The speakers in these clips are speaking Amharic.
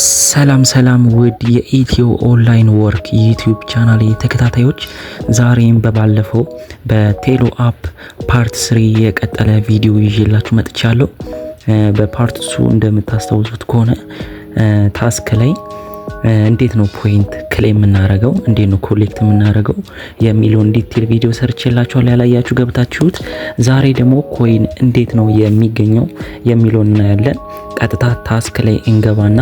ሰላም ውድ የኢትዮ ኦንላይን ወርክ ዩቲዩብ ቻናል ተከታታዮች፣ ዛሬም በባለፈው በቴሎ አፕ ፓርት 3 የቀጠለ ቪዲዮ ይዤላችሁ መጥቻለሁ። በፓርት 2 እንደምታስታውሱት ከሆነ ታስክ ላይ እንዴት ነው ፖይንት ክሌም የምናደርገው፣ እንዴት ነው ኮሌክት የምናደርገው የሚለውን ዲቴል ቪዲዮ ሰርቼላችኋለሁ። ያላያችሁ ገብታችሁት። ዛሬ ደግሞ ኮይን እንዴት ነው የሚገኘው የሚለውን እናያለን። ቀጥታ ታስክ ላይ እንገባና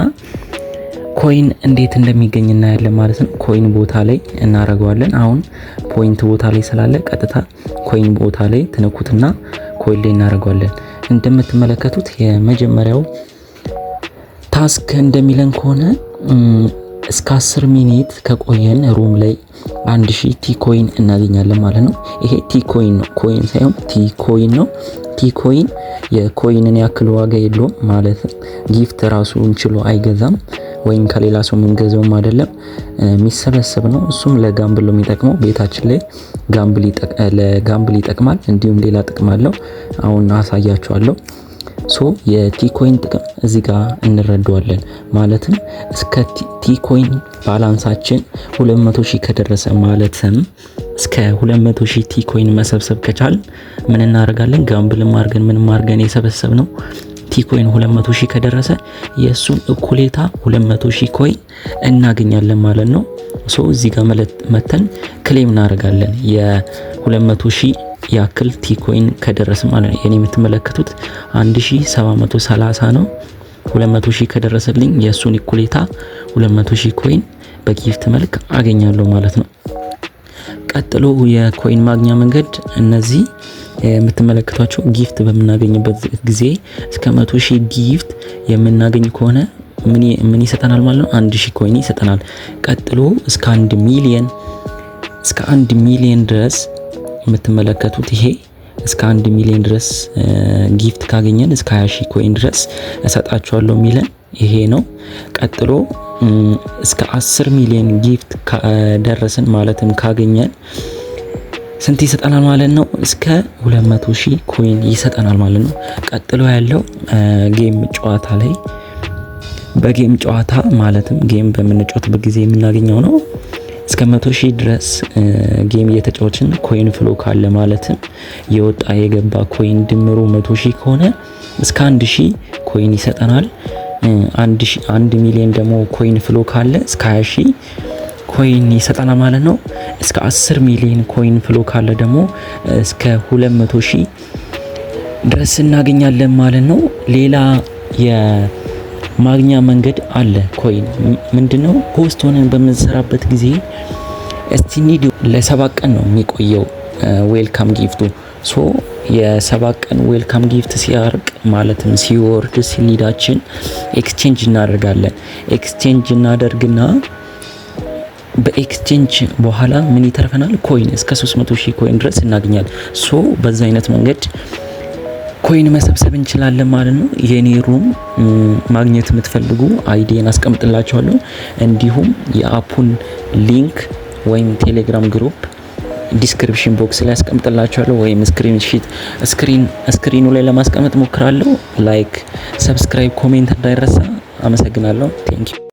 ኮይን እንዴት እንደሚገኝ እናያለን ማለት ነው። ኮይን ቦታ ላይ እናደርገዋለን። አሁን ፖይንት ቦታ ላይ ስላለ ቀጥታ ኮይን ቦታ ላይ ትነኩትና ኮይን ላይ እናደርገዋለን። እንደምትመለከቱት የመጀመሪያው ታስክ እንደሚለን ከሆነ እስከ 10 ሚኒት ከቆየን ሩም ላይ 1000 ቲ ኮይን እናገኛለን ማለት ነው። ይሄ ቲ ኮይን ነው፣ ኮይን ሳይሆን ቲ ኮይን ነው። ቲ ኮይን የኮይንን ያክል ዋጋ የለውም ማለት ጊፍት ራሱን ችሎ አይገዛም፣ ወይም ከሌላ ሰው የምንገዛውም አይደለም፣ የሚሰበሰብ ነው። እሱም ለጋምብል ነው የሚጠቅመው። ቤታችን ላይ ለጋምብል ይጠቅማል፣ እንዲሁም ሌላ ጥቅም አለው። አሁን አሳያችኋለሁ። ሶ የቲኮይን ጥቅም እዚህ ጋር እንረዳዋለን። ማለትም እስከ ቲኮይን ባላንሳችን 200,000 ከደረሰ ማለትም እስከ 200,000 ቲኮይን መሰብሰብ ከቻል ምን እናደርጋለን? ጋምብልም አድርገን ምንም አድርገን የሰበሰብነው ቲኮይን 200,000 ከደረሰ የእሱን እኩሌታ 200,000 ኮይን እናገኛለን ማለት ነው። ሶ እዚህ ጋር መተን ክሌም እናደርጋለን የ200,000 ያክል ቲኮይን ከደረሰ ማለት ነው። የኔ የምትመለከቱት 1730 ነው። 200,000 ከደረሰልኝ የሱን ኢኩሌታ 200,000 ኮይን በጊፍት መልክ አገኛለሁ ማለት ነው። ቀጥሎ የኮይን ማግኛ መንገድ እነዚህ የምትመለከቷቸው ጊፍት በምናገኝበት ጊዜ እስከ 100,000 ጊፍት የምናገኝ ከሆነ ምን ይሰጠናል ማለት ነው? 1000 ኮይን ይሰጠናል። ቀጥሎ እስከ 1 ሚሊዮን ድረስ የምትመለከቱት ይሄ እስከ 1 ሚሊዮን ድረስ ጊፍት ካገኘን እስከ 20,000 ኮይን ድረስ እሰጣቸዋለሁ የሚለን ይሄ ነው። ቀጥሎ እስከ 10 ሚሊዮን ጊፍት ከደረስን ማለትም ካገኘን ስንት ይሰጠናል ማለት ነው? እስከ 200,000 ኮይን ይሰጠናል ማለት ነው። ቀጥሎ ያለው ጌም ጨዋታ ላይ በጌም ጨዋታ ማለትም ጌም በምንጫወትበት ጊዜ የምናገኘው ነው። እስከ 100,000 ድረስ ጌም እየተጫወችን ኮይን ፍሎ ካለ ማለትም የወጣ የገባ ኮይን ድምሩ 100,000 ከሆነ እስከ 1,000 ኮይን ይሰጠናል። 1 ሚሊዮን ደግሞ ኮይን ፍሎ ካለ እስከ 20,000 ኮይን ይሰጠናል ማለት ነው። እስከ 10 ሚሊዮን ኮይን ፍሎ ካለ ደግሞ እስከ 200,000 ድረስ እናገኛለን ማለት ነው። ሌላ ማግኛ መንገድ አለ። ኮይን ምንድነው? ሆስት ሆነን በምንሰራበት ጊዜ እስቲኒድ ለ7 ቀን ነው የሚቆየው ዌልካም ጊፍቱ። ሶ የ7 ቀን ዌልካም ጊፍት ሲያርቅ ማለትም ሲወርድ ሲኒዳችን ኤክስቼንጅ እናደርጋለን። ኤክስቼንጅ እናደርግና በኤክስቼንጅ በኋላ ምን ይተርፈናል? ኮይን እስከ 300,000 ኮይን ድረስ እናገኛለን። ሶ በዛ አይነት መንገድ ኮይን መሰብሰብ እንችላለን ማለት ነው። የኔ ሩም ማግኘት የምትፈልጉ አይዲን አስቀምጥላችኋለሁ። እንዲሁም የአፑን ሊንክ ወይም ቴሌግራም ግሩፕ ዲስክሪፕሽን ቦክስ ላይ አስቀምጥላችኋለሁ፣ ወይም ስክሪኑ ላይ ለማስቀመጥ ሞክራለሁ። ላይክ፣ ሰብስክራይብ፣ ኮሜንት እንዳይረሳ። አመሰግናለሁ። ቴንክ ዩ